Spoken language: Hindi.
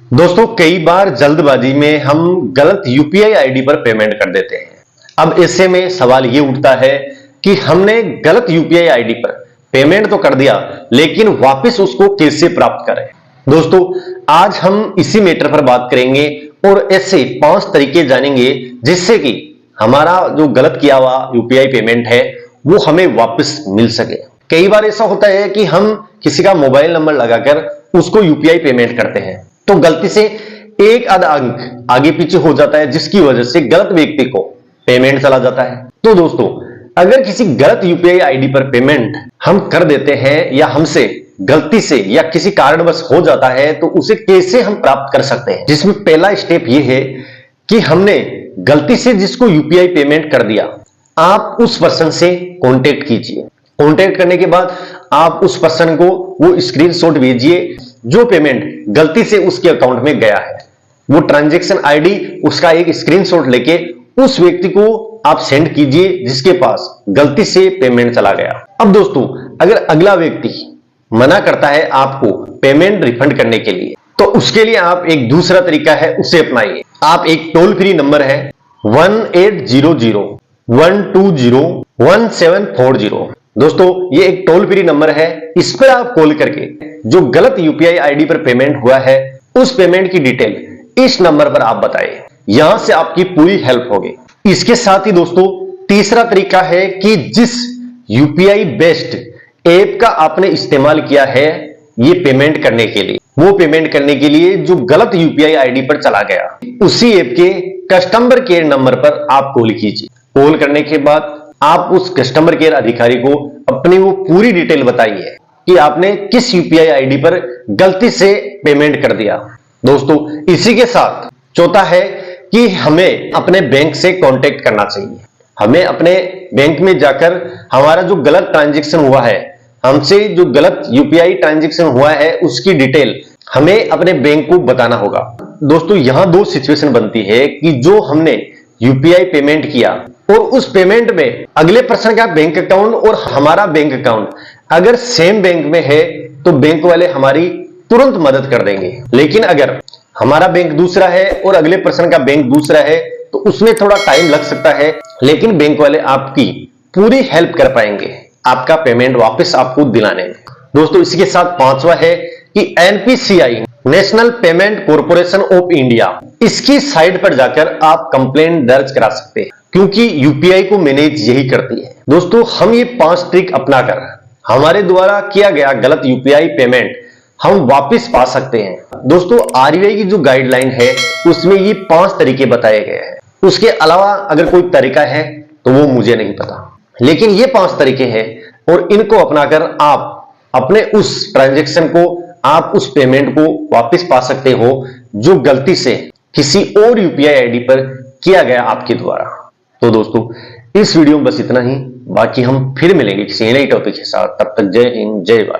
दोस्तों कई बार जल्दबाजी में हम गलत यूपीआई आईडी पर पेमेंट कर देते हैं। अब ऐसे में सवाल ये उठता है कि हमने गलत यूपीआई आईडी पर पेमेंट तो कर दिया, लेकिन वापस उसको कैसे प्राप्त करें। दोस्तों आज हम इसी मैटर पर बात करेंगे और ऐसे 5 तरीके जानेंगे जिससे कि हमारा जो गलत किया हुआ यूपीआई पेमेंट है वो हमें वापस मिल सके। कई बार ऐसा होता है कि हम किसी का मोबाइल नंबर लगाकर उसको यूपीआई पेमेंट करते हैं तो गलती से एक आधा अंक आगे पीछे हो जाता है, जिसकी वजह से गलत व्यक्ति को पेमेंट चला जाता है। तो दोस्तों अगर किसी गलत यूपीआई आईडी पर पेमेंट हम कर देते हैं या हमसे गलती से या किसी कारणवश हो जाता है तो उसे कैसे हम प्राप्त कर सकते हैं, जिसमें पहला स्टेप यह है कि हमने गलती से जिसको यूपीआई पेमेंट कर दिया, आप उस पर्सन से कांटेक्ट कीजिए। कांटेक्ट करने के बाद आप उस पर्सन को वो स्क्रीनशॉट भेजिए जो पेमेंट गलती से उसके अकाउंट में गया है। वो ट्रांजैक्शन आईडी उसका एक स्क्रीनशॉट लेके उस व्यक्ति को आप सेंड कीजिए जिसके पास गलती से पेमेंट चला गया। अब दोस्तों अगर अगला व्यक्ति मना करता है आपको पेमेंट रिफंड करने के लिए, तो उसके लिए आप एक दूसरा तरीका है उसे अपनाइए। आप एक टोल फ्री नंबर है 1800-120-1740। दोस्तों ये एक टोल फ्री नंबर है, इस पर आप कॉल करके जो गलत यूपीआई आईडी पर पेमेंट हुआ है उस पेमेंट की डिटेल इस नंबर पर आप बताएं। यहां से आपकी पूरी हेल्प होगी। इसके साथ ही दोस्तों तीसरा तरीका है कि जिस यूपीआई बेस्ड ऐप का आपने इस्तेमाल किया है ये पेमेंट करने के लिए, वो पेमेंट करने के लिए जो गलत यूपीआई आईडी पर चला गया, उसी ऐप के कस्टमर केयर नंबर पर आप कॉल कीजिए। कॉल करने के बाद आप उस कस्टमर केयर अधिकारी को अपनी वो पूरी डिटेल बताइए कि आपने किस यूपीआई आईडी पर गलती से पेमेंट कर दिया। दोस्तों इसी के साथ चौथा है कि हमें अपने बैंक से कांटेक्ट करना चाहिए। हमें अपने बैंक में जाकर हमारा जो गलत ट्रांजैक्शन हुआ है, हमसे जो गलत यूपीआई ट्रांजैक्शन हुआ है उसकी डिटेल हमें अपने बैंक को बताना होगा। दोस्तों यहां दो सिचुएशन बनती है कि जो हमने यूपीआई पेमेंट किया और उस पेमेंट में अगले पर्सन का बैंक अकाउंट और हमारा बैंक अकाउंट अगर सेम बैंक में है तो बैंक वाले हमारी तुरंत मदद कर देंगे। लेकिन अगर हमारा बैंक दूसरा है और अगले पर्सन का बैंक दूसरा है तो उसमें थोड़ा टाइम लग सकता है, लेकिन बैंक वाले आपकी पूरी हेल्प कर पाएंगे आपका पेमेंट वापस आपको दिलाने में। दोस्तों इसके साथ पांचवा है कि NPCI national payment corporation of India, इसकी साइट पर जाकर आप कंप्लेंट दर्ज करा सकते हैं क्योंकि यूपीआई को मैनेज यही करती है। दोस्तों हम ये 5 ट्रिक अपनाकर हमारे द्वारा किया गया गलत यूपीआई पेमेंट हम वापस पा सकते हैं। दोस्तों आरबीआई की जो गाइडलाइन है उसमें ये 5 तरीके बताए गए हैं। उसके अलावा अगर कोई तरीका है तो वो मुझे नहीं पता, लेकिन ये 5 तरीके हैं और इनको अपनाकर आप अपने उस ट्रांजैक्शन को, आप उस पेमेंट को वापस पा सकते हो जो गलती से किसी और यूपीआई आईडी पर किया गया आपके द्वारा। तो दोस्तों इस वीडियो में बस इतना ही, बाकी हम फिर मिलेंगे किसी नई टॉपिक के साथ। तब तक जय हिंद जय भारत।